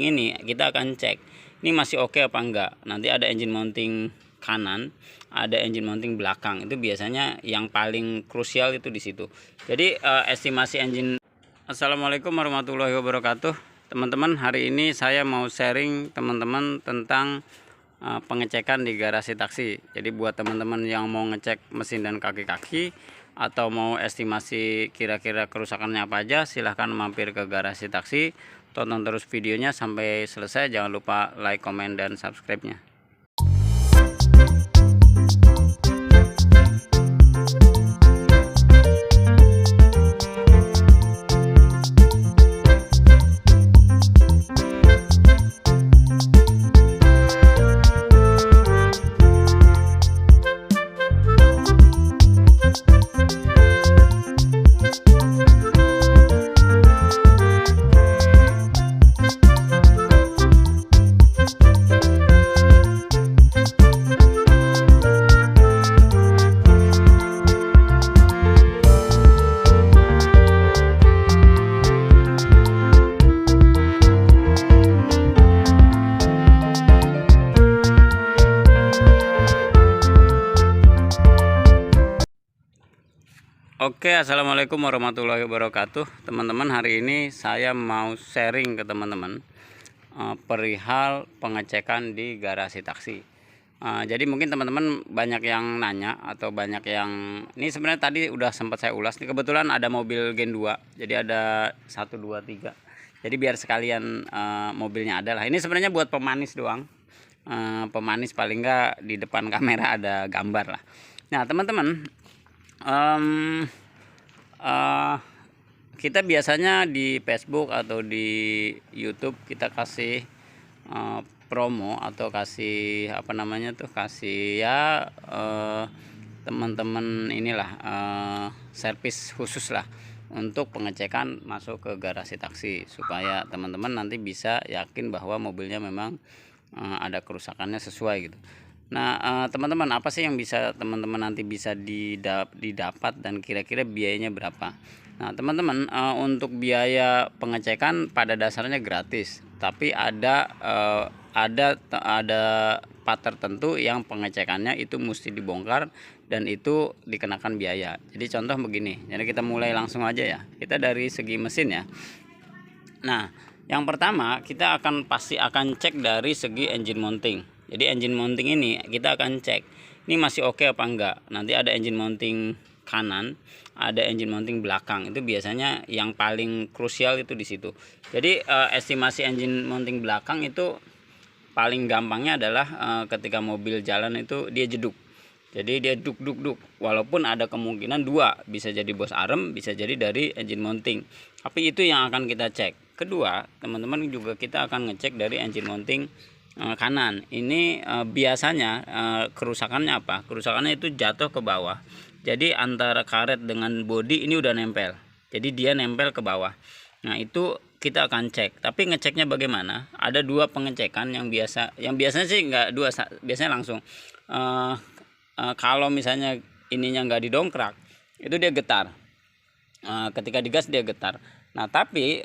ini kita akan cek ini masih oke apa enggak. Nanti ada engine mounting kanan, ada engine mounting belakang. Itu biasanya yang paling krusial itu di situ. Jadi estimasi engine. Assalamualaikum warahmatullahi wabarakatuh. Teman-teman, hari ini saya mau sharing teman-teman tentang pengecekan di garasi taksi. Jadi buat teman-teman yang mau ngecek mesin dan kaki-kaki atau mau estimasi kira-kira kerusakannya apa aja, silahkan mampir ke garasi taksi. Tonton terus videonya sampai selesai. Jangan lupa like, komen, dan subscribe-nya. Oke, assalamualaikum warahmatullahi wabarakatuh. Teman-teman, hari ini saya mau sharing ke teman-teman perihal pengecekan di garasi taksi. Jadi mungkin teman-teman banyak yang nanya atau banyak yang ini sebenarnya tadi udah sempat saya ulas. Ini kebetulan ada mobil Gen 2, jadi ada 1, 2, 3. Jadi biar sekalian mobilnya ada lah. Ini sebenarnya buat pemanis doang. Pemanis paling enggak di depan kamera ada gambar lah. Nah teman-teman, kita biasanya di Facebook atau di YouTube kita kasih promo atau kasih apa namanya tuh, kasih ya teman-teman inilah servis khusus lah untuk pengecekan masuk ke garasi taksi, supaya teman-teman nanti bisa yakin bahwa mobilnya memang ada kerusakannya sesuai gitu. Nah teman-teman, apa sih yang bisa teman-teman nanti bisa didapat dan kira-kira biayanya berapa? Nah teman-teman, untuk biaya pengecekan pada dasarnya gratis, tapi ada part tertentu yang pengecekannya itu mesti dibongkar dan itu dikenakan biaya. Jadi contoh begini, jadi kita mulai langsung aja ya. Kita dari segi mesin ya. Nah yang pertama kita pasti akan cek dari segi engine mounting. Jadi engine mounting ini kita akan cek ini masih oke apa enggak. Nanti ada engine mounting kanan, ada engine mounting belakang. Itu biasanya yang paling krusial itu di situ. Jadi estimasi engine mounting belakang itu paling gampangnya adalah ketika mobil jalan itu dia jeduk. Jadi dia duk. Walaupun ada kemungkinan dua, bisa jadi bos arem, bisa jadi dari engine mounting. Tapi itu yang akan kita cek. Kedua, teman-teman juga kita akan ngecek dari engine mounting kanan. Ini biasanya kerusakannya apa? Kerusakannya itu jatuh ke bawah. Jadi antara karet dengan bodi ini udah nempel. Jadi dia nempel ke bawah. Nah itu kita akan cek. Tapi ngeceknya bagaimana? Ada dua pengecekan yang biasanya sih nggak dua, biasanya langsung. Kalau misalnya ininya nggak didongkrak, itu dia getar. Ketika digas dia getar. Nah tapi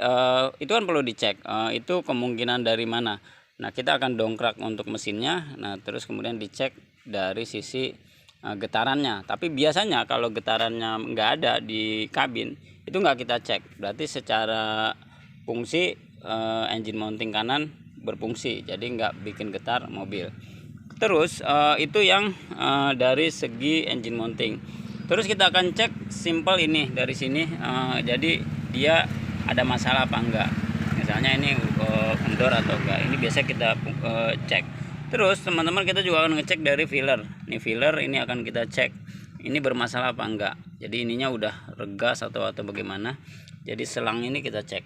itu kan perlu dicek. Itu kemungkinan dari mana? Nah kita akan dongkrak untuk mesinnya. Nah terus kemudian dicek dari sisi getarannya. Tapi biasanya kalau getarannya nggak ada di kabin, itu nggak kita cek. Berarti secara fungsi engine mounting kanan berfungsi, jadi nggak bikin getar mobil. Terus itu yang dari segi engine mounting. Terus kita akan cek simple ini dari sini. Jadi dia ada masalah apa enggak. Misalnya ini kendor atau enggak, ini biasa kita cek. Terus teman-teman, kita juga akan ngecek dari filler. Ini filler ini akan kita cek ini bermasalah apa enggak. Jadi ininya udah regas atau bagaimana. Jadi selang ini kita cek.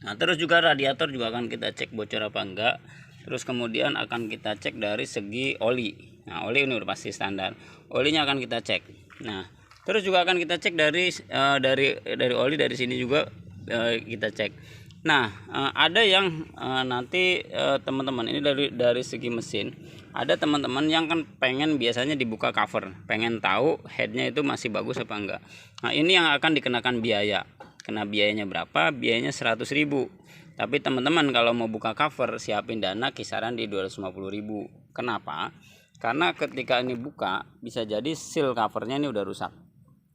Nah terus juga radiator juga akan kita cek bocor apa enggak. Terus kemudian akan kita cek dari segi oli. Nah oli ini udah pasti standar, olinya akan kita cek. Nah terus juga akan kita cek dari oli, dari sini juga kita cek. Nah ada yang nanti teman-teman, ini dari segi mesin. Ada teman-teman yang kan pengen biasanya dibuka cover, pengen tahu headnya itu masih bagus apa enggak. Nah ini yang akan dikenakan biaya. Kena biayanya berapa? Biayanya 100.000. Tapi teman-teman kalau mau buka cover siapin dana kisaran di 250.000. Kenapa? Karena ketika ini buka bisa jadi seal covernya ini udah rusak.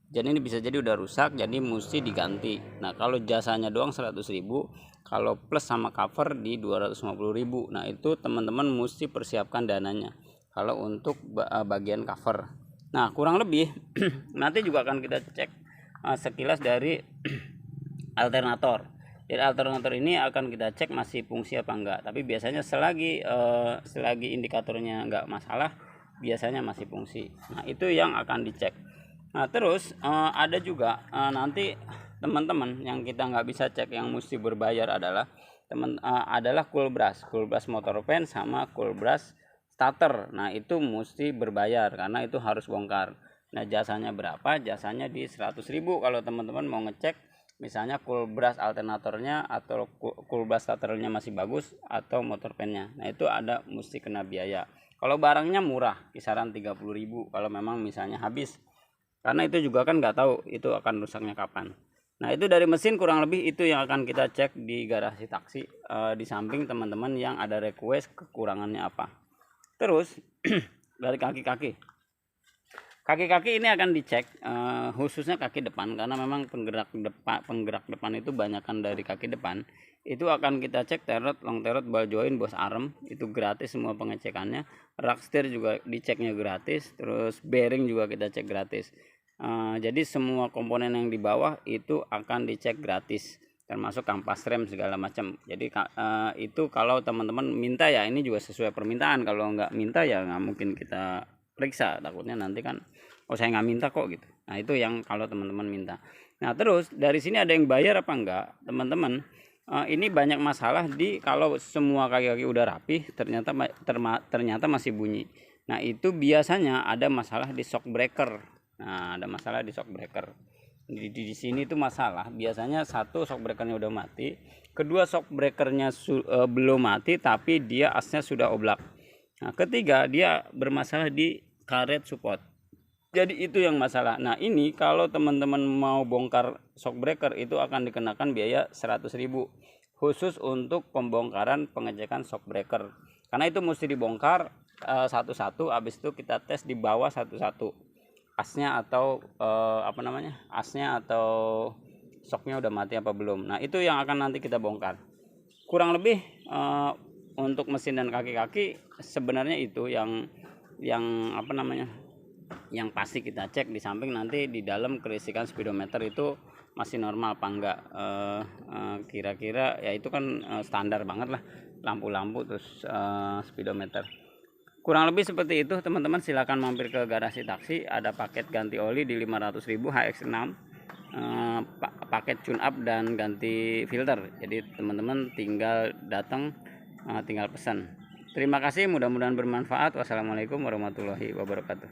Jadi ini bisa jadi udah rusak, jadi mesti diganti. Nah kalau jasanya doang 100.000, kalau plus sama cover di 250.000. Nah itu teman-teman mesti persiapkan dananya kalau untuk bagian cover. Nah kurang lebih nanti juga akan kita cek sekilas dari alternator. Jadi alternator ini akan kita cek masih fungsi apa enggak. Tapi biasanya selagi indikatornya enggak masalah, biasanya masih fungsi. Nah itu yang akan dicek. Nah terus ada juga nanti teman-teman yang kita nggak bisa cek, yang mesti berbayar adalah adalah cool brush motor pen sama cool brush starter. Nah itu mesti berbayar karena itu harus bongkar. Nah jasanya berapa? Jasanya di 100.000 kalau teman-teman mau ngecek misalnya cool brush alternatornya atau cool brush starternya masih bagus atau motor pennya. Nah itu ada mesti kena biaya. Kalau barangnya murah kisaran 30.000 kalau memang misalnya habis, karena itu juga kan nggak tahu itu akan rusaknya kapan. Nah itu dari mesin kurang lebih itu yang akan kita cek di garasi taksi, di samping teman-teman yang ada request kekurangannya apa. Terus dari kaki-kaki ini akan dicek khususnya kaki depan, karena memang penggerak depan itu banyakkan dari kaki depan. Itu akan kita cek terot, long terot, ball joint, bos arm, itu gratis semua pengecekannya. Rak setir juga diceknya gratis, terus bearing juga kita cek gratis. Jadi semua komponen yang di bawah itu akan dicek gratis, termasuk kampas rem segala macam. Jadi itu kalau teman-teman minta ya, ini juga sesuai permintaan. Kalau nggak minta ya nggak mungkin kita periksa, takutnya nanti kan saya nggak minta kok gitu. Nah itu yang kalau teman-teman minta. Nah terus dari sini ada yang bayar apa enggak teman-teman. Ini banyak masalah di kalau semua kaki-kaki udah rapi ternyata masih bunyi. Nah itu biasanya ada masalah di shock breaker. Nah ada masalah di shock breaker. Di sini itu masalah biasanya satu shock breakernya udah mati, kedua shock breakernya belum mati tapi dia asnya sudah oblak. Nah ketiga dia bermasalah di karet support. Jadi itu yang masalah. Nah ini kalau teman-teman mau bongkar shock breaker itu akan dikenakan biaya 100.000 khusus untuk pembongkaran pengecekan shock breaker. Karena itu mesti dibongkar satu-satu, habis itu kita tes di bawah satu-satu. Asnya atau asnya atau shocknya udah mati apa belum. Nah itu yang akan nanti kita bongkar. Kurang lebih untuk mesin dan kaki-kaki sebenarnya itu yang yang pasti kita cek. Di samping nanti di dalam kerisikan speedometer itu masih normal apa enggak, kira-kira ya itu kan standar banget lah, lampu-lampu terus speedometer. Kurang lebih seperti itu teman-teman. Silakan mampir ke garasi taksi, ada paket ganti oli di 500.000 HX6, paket tune up dan ganti filter. Jadi teman-teman tinggal datang, tinggal pesan. Terima kasih, mudah-mudahan bermanfaat. Wassalamualaikum warahmatullahi wabarakatuh.